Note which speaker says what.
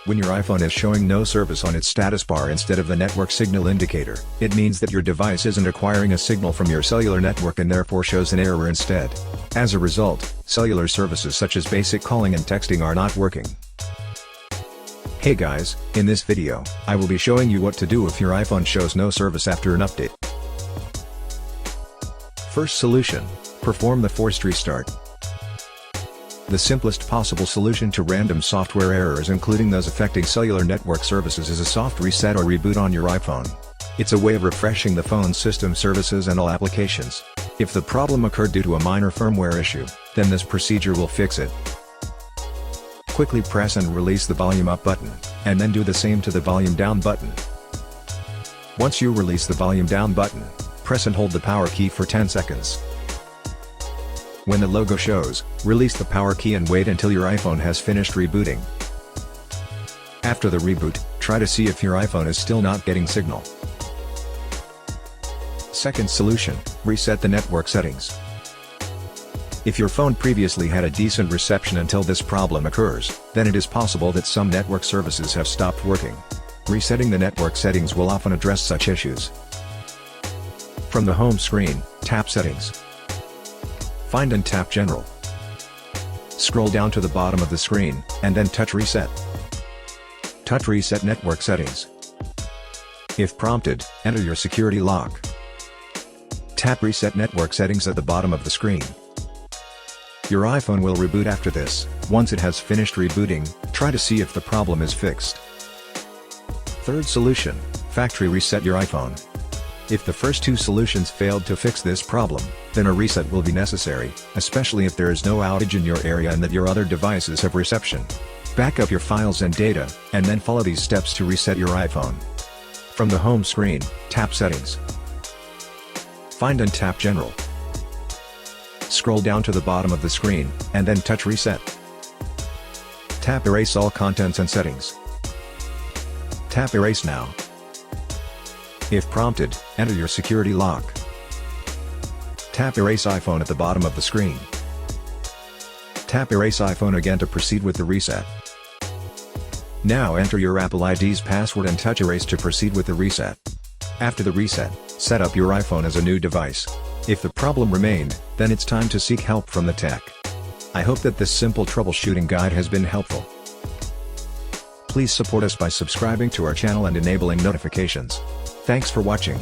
Speaker 1: When your iPhone is showing no service on its status bar instead of the network signal indicator, it means that your device isn't acquiring a signal from your cellular network and therefore shows an error instead. As a result, cellular services such as basic calling and texting are not working. Hey guys, in this video, I will be showing you what to do if your iPhone shows no service after an update. First solution: perform the forced restart. The simplest possible solution to random software errors, including those affecting cellular network services, is a soft reset or reboot on your iPhone. It's a way of refreshing the phone's system services and all applications. If the problem occurred due to a minor firmware issue, then this procedure will fix it. Quickly press and release the volume up button, and then do the same to the volume down button. Once you release the volume down button, press and hold the power key for 10 seconds. When the logo shows, release the power key and wait until your iPhone has finished rebooting. After the reboot, try to see if your iPhone is still not getting signal. Second solution: reset the network settings. If your phone previously had a decent reception until this problem occurs, then it is possible that some network services have stopped working. Resetting the network settings will often address such issues. From the home screen, tap Settings. Find and tap General. Scroll down to the bottom of the screen, and then touch Reset. Touch Reset Network Settings. If prompted, enter your security lock. Tap Reset Network Settings at the bottom of the screen. Your iPhone will reboot after this. Once it has finished rebooting, try to see if the problem is fixed. Third solution: factory reset your iPhone. If the first two solutions failed to fix this problem, then a reset will be necessary, especially if there is no outage in your area and that your other devices have reception. Back up your files and data, and then follow these steps to reset your iPhone. From the home screen, tap Settings. Find and tap General. Scroll down to the bottom of the screen, and then touch Reset. Tap Erase all contents and settings. Tap Erase now. If prompted, enter your security lock. Tap Erase iPhone at the bottom of the screen. Tap Erase iPhone again to proceed with the reset. Now enter your Apple ID's password and touch Erase to proceed with the reset. After the reset, set up your iPhone as a new device. If the problem remained, then it's time to seek help from the tech. I hope that this simple troubleshooting guide has been helpful. Please support us by subscribing to our channel and enabling notifications. Thanks for watching.